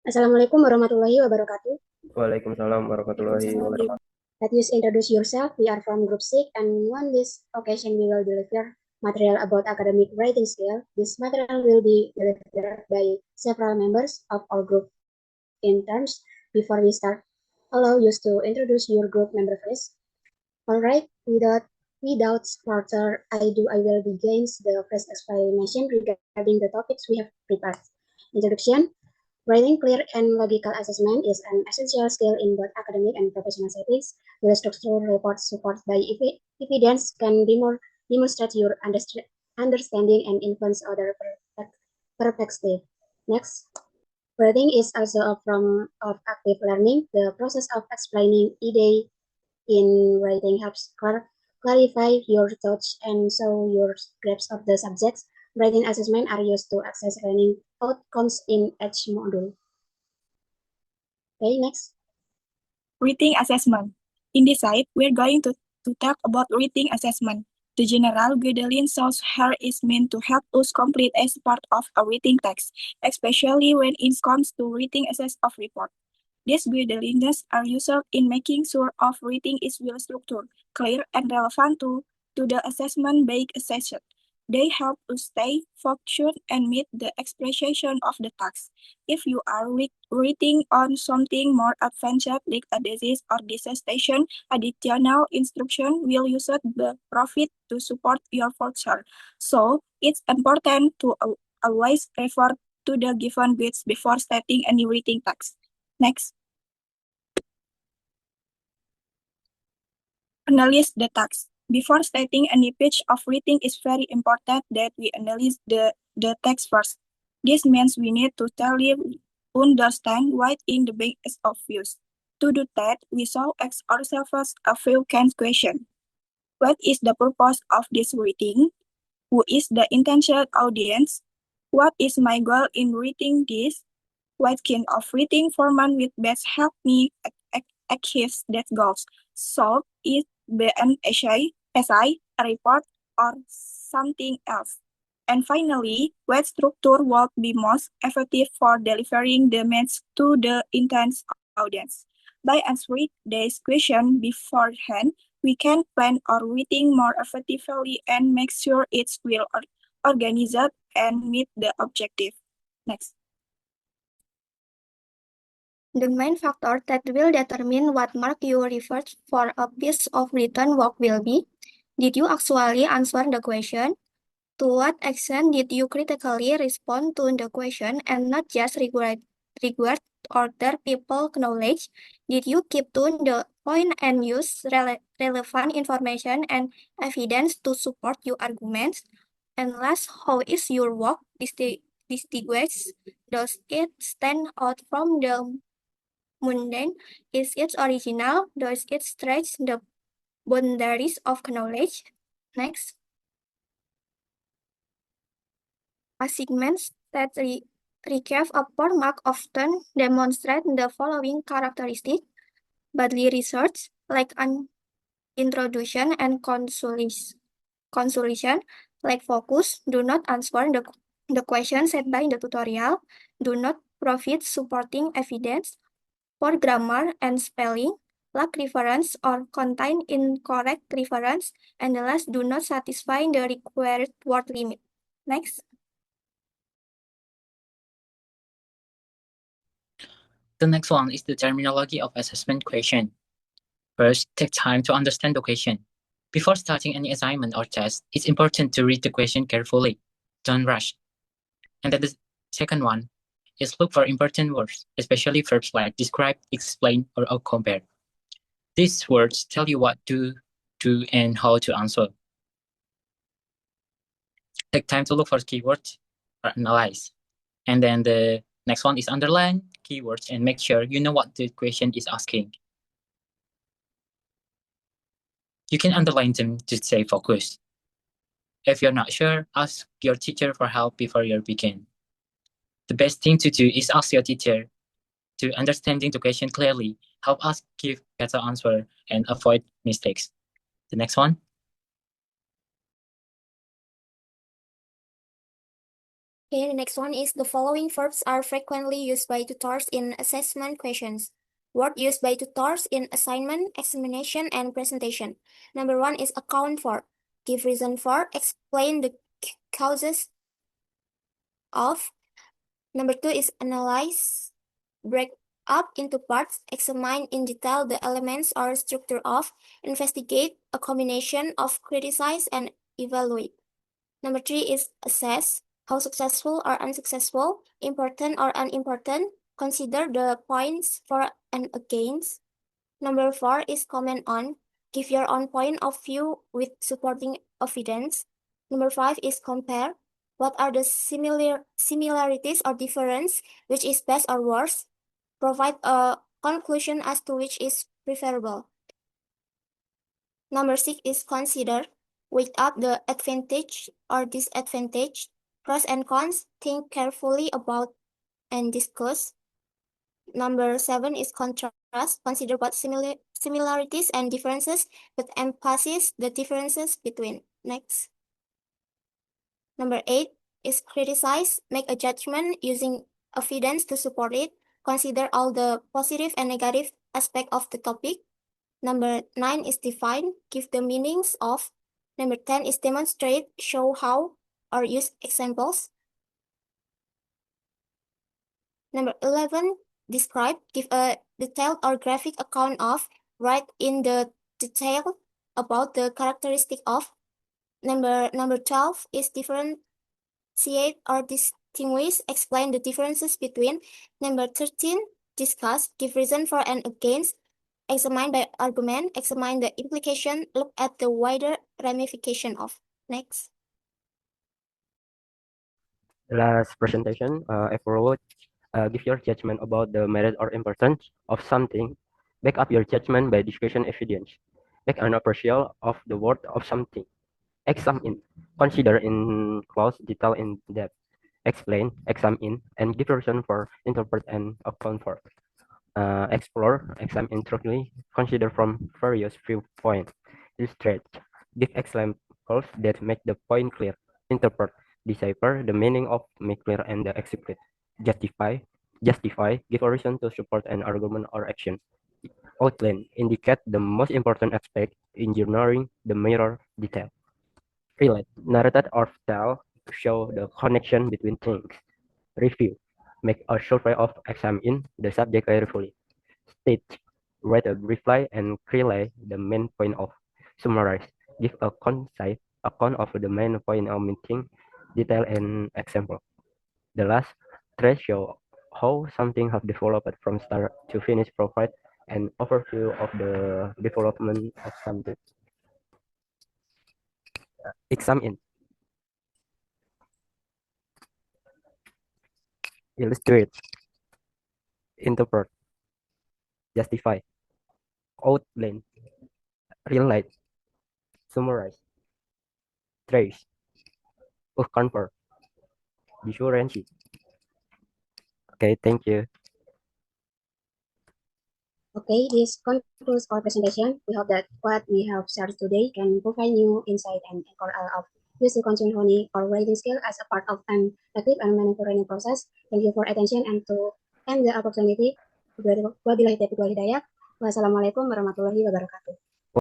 Assalamualaikum warahmatullahi wabarakatuh. Waalaikumsalam warahmatullahi wabarakatuh. Let you introduce yourself. We are from Group 6, and on this occasion, we will deliver material about academic writing skill. This material will be delivered by several members of our group. In terms, before we start, allow you to introduce your group member first. All right, without further ado, I will begin the first explanation regarding the topics we have prepared. Introduction. Writing clear and logical assessment is an essential skill in both academic and professional settings. The structural reports supported by evidence can demonstrate your understanding and influence other perspective. Next, writing is also a form of active learning. The process of explaining idea in writing helps clarify your thoughts and show your grasp of the subjects. Writing assessment are used to assess learning outcomes in each module. Okay, next. Reading assessment. In this side, we're going to talk about reading assessment. The general guideline shows here is meant to help us complete as part of a reading text, especially when it comes to reading assess of report. These guidelines are useful in making sure of reading is well structured, clear, and relevant to the assessment-based assessment. They help us stay focused and meet the expectation of the task. If you are reading on something more advanced like a disease or dissertation, additional instruction will use the profit to support your future. So it's important to always refer to the given bits before starting any reading text. Next. Analyze the text. Before starting any page of reading, it's very important that we analyze the text first. This means we need to thoroughly understand what in the book is obvious. To do that, we shall ask ourselves a few questions. What is the purpose of this reading? Who is the intended audience? What is my goal in reading this? What kind of reading format will best help me achieve that goals? So, it be an essay, a report, or something else? And finally, what structure will be most effective for delivering the message to the intended audience? By answering this question beforehand, we can plan our reading more effectively and make sure it's well organized and meet the objective. Next. The main factor that will determine what mark you received for a piece of written work will be: did you actually answer the question? To what extent did you critically respond to the question and not just regard other people's knowledge? Did you keep to the point and use relevant information and evidence to support your arguments? And last, how is your work distinguished? Does it stand out from the mundane? Is it original? Does it stretch the boundaries of knowledge? Next. Assignments that recap a poor mark often demonstrate the following characteristics: badly researched, like an introduction and consolation, like focus, do not answer the question set by the tutorial, do not provide supporting evidence, poor grammar and spelling, lack reference or contain incorrect reference, and the last, do not satisfy the required word limit. Next. The next one is the terminology of assessment question. First, take time to understand the question. Before starting any assignment or test, it's important to read the question carefully. Don't rush. And then the second one is look for important words, especially verbs like describe, explain, or compare. These words tell you what to do and how to answer. Take time to look for keywords or analyze. And then the next one is underline keywords and make sure you know what the question is asking. You can underline them to stay focused. If you're not sure, ask your teacher for help before you begin. The best thing to do is ask your teacher to understanding the question clearly, help us give better answer and avoid mistakes. The next one. Okay, the next one is the following verbs are frequently used by tutors in assessment questions. Word used by tutors in assignment, examination, and presentation. Number one is account for, give reason for, explain the causes of. Number two is analyze, break up into parts, examine in detail the elements or structure of, investigate, a combination of criticize and evaluate. Number three is assess, how successful or unsuccessful, important or unimportant, consider the points for and against. Number four is comment on, give your own point of view with supporting evidence. Number five is compare, what are the similarities or difference, which is best or worse, provide a conclusion as to which is preferable. Number six is consider, weigh up the advantage or disadvantage, pros and cons, think carefully about and discuss. Number seven is contrast, consider both similarities and differences, but emphasize the differences between. Next. Number eight is criticize, make a judgment using evidence to support it, consider all the positive and negative aspects of the topic. Number nine is define, give the meanings of. Number 10 is demonstrate, show how, or use examples. Number 11, describe, give a detailed or graphic account of, write in the detail about the characteristic of. Number 12 is differentiate or distinguish, explain the differences between. Number 13, discuss, give reason for and against, examine by argument, examine the implication, look at the wider ramification of. Next. Last presentation, April, give your judgment about the merit or importance of something. Back up your judgment by discussion evidence. Make an appraisal of the worth of something. Examine, consider in close detail in depth. Explain, examine, and give reason for, interpret, and account for. Explore, examine thoroughly, consider from various viewpoints. Illustrate, give examples that make the point clear. Interpret, decipher the meaning of, make clear, and execute. Justify, give a reason to support an argument or action. Outline, indicate the most important aspect, engineering the mirror detail. Relate, narrate or tell to show the connection between things. Review, make a survey of, examine the subject carefully. State, write a reply and relay the main point of. Summarize, give a concise account of the main point of meeting, detail and example. The last, trace show how something has developed from start to finish, provide an overview of the development of something. Examine, illustrate, interpret, justify, outline, relate, summarize, trace, convert, differentiate. Okay, thank you. Okay, this concludes our presentation. We hope that what we have shared today can provide new insight and anchor of use to continue honing our writing skill as a part of an active and meaningful learning process. Thank you for attention and to end the opportunity. Wabillahi taufiq wal hidayah. Wassalamualaikum warahmatullahi wabarakatuh.